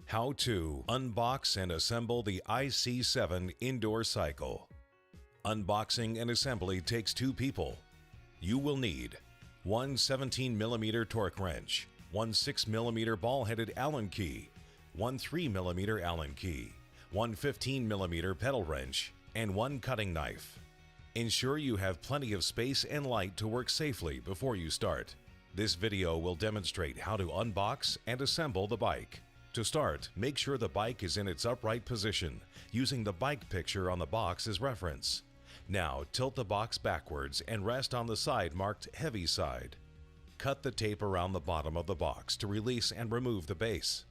How to unbox and assemble the IC7 indoor cycle. Unboxing and assembly takes 2 people. You will need one 17mm torque wrench, one 6mm ball-headed Allen key, one 3mm Allen key, one 15mm pedal wrench, and one cutting knife. Ensure you have plenty of space and light to work safely before you start. This video will demonstrate how to unbox and assemble the bike. To start, make sure the bike is in its upright position, using the bike picture on the box as reference. Now, tilt the box backwards and rest on the side marked Heavy Side. Cut the tape around the bottom of the box to release and remove the base.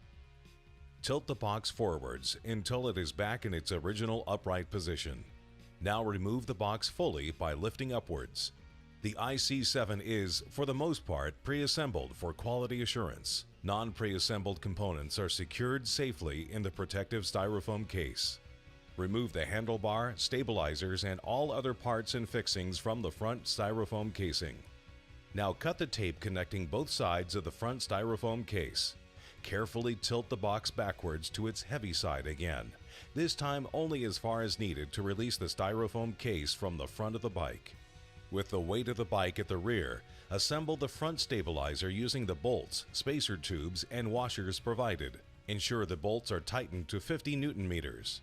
Tilt the box forwards until it is back in its original upright position. Now remove the box fully by lifting upwards. The IC7 is, for the most part, pre-assembled for quality assurance. Non-pre-assembled components are secured safely in the protective styrofoam case. Remove the handlebar, stabilizers, and all other parts and fixings from the front styrofoam casing. Now cut the tape connecting both sides of the front styrofoam case. Carefully tilt the box backwards to its heavy side again, this time only as far as needed to release the styrofoam case from the front of the bike. With the weight of the bike at the rear, assemble the front stabilizer using the bolts, spacer tubes, and washers provided. Ensure the bolts are tightened to 50 Nm.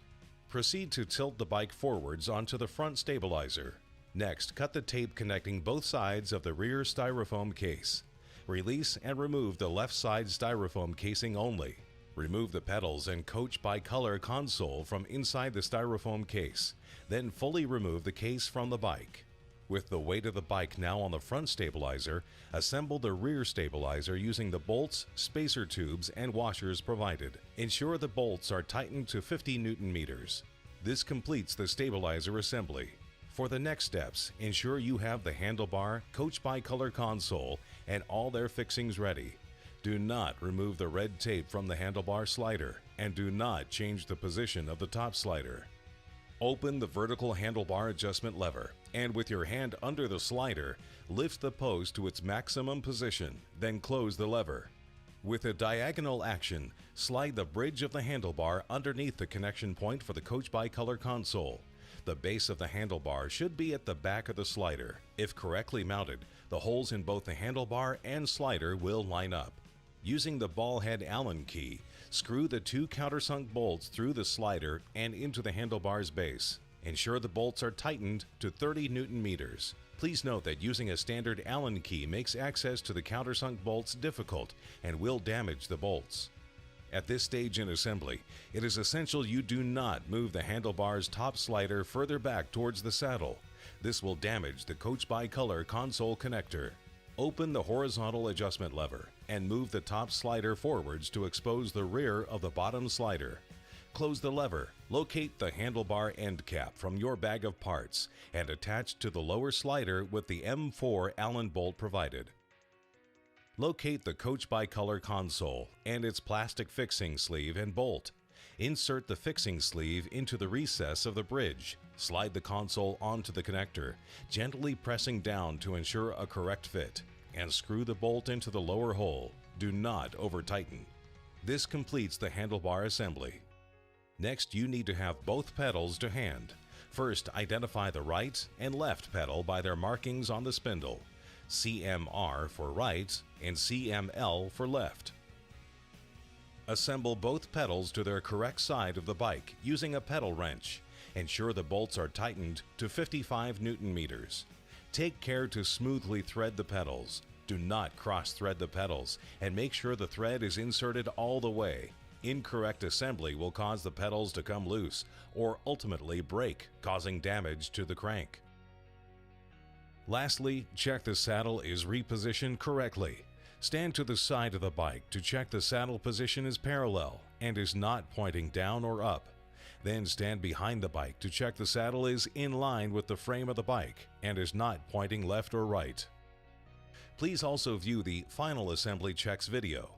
Proceed to tilt the bike forwards onto the front stabilizer. Next, cut the tape connecting both sides of the rear styrofoam case. Release and remove the left side styrofoam casing only. Remove the pedals and coach by color console from inside the styrofoam case. Then fully remove the case from the bike. With the weight of the bike now on the front stabilizer, assemble the rear stabilizer using the bolts, spacer tubes, and washers provided. Ensure the bolts are tightened to 50 Nm. This completes the stabilizer assembly. For the next steps, ensure you have the handlebar, coach by color console, and all their fixings ready. Do not remove the red tape from the handlebar slider, and do not change the position of the top slider. Open the vertical handlebar adjustment lever, and with your hand under the slider, lift the post to its maximum position, then close the lever. With a diagonal action, slide the bridge of the handlebar underneath the connection point for the coach by color console. The base of the handlebar should be at the back of the slider. If correctly mounted, the holes in both the handlebar and slider will line up. Using the ball head Allen key, screw the 2 countersunk bolts through the slider and into the handlebar's base. Ensure the bolts are tightened to 30 Nm. Please note that using a standard Allen key makes access to the countersunk bolts difficult and will damage the bolts. At this stage in assembly, it is essential you do not move the handlebar's top slider further back towards the saddle. This will damage the coach by color console connector. Open the horizontal adjustment lever and move the top slider forwards to expose the rear of the bottom slider. Close the lever, locate the handlebar end cap from your bag of parts, and attach to the lower slider with the M4 Allen bolt provided. Locate the coach by color console and its plastic fixing sleeve and bolt. Insert the fixing sleeve into the recess of the bridge. Slide the console onto the connector, gently pressing down to ensure a correct fit, and screw the bolt into the lower hole. Do not over-tighten. This completes the handlebar assembly. Next, you need to have both pedals to hand. First, identify the right and left pedal by their markings on the spindle. CMR for right and CML for left. Assemble both pedals to their correct side of the bike using a pedal wrench. Ensure the bolts are tightened to 55 Nm. Take care to smoothly thread the pedals. Do not cross-thread the pedals, and make sure the thread is inserted all the way. Incorrect assembly will cause the pedals to come loose or ultimately break, causing damage to the crank. Lastly, check the saddle is repositioned correctly. Stand to the side of the bike to check the saddle position is parallel and is not pointing down or up. Then stand behind the bike to check the saddle is in line with the frame of the bike and is not pointing left or right. Please also view the Final Assembly Checks video.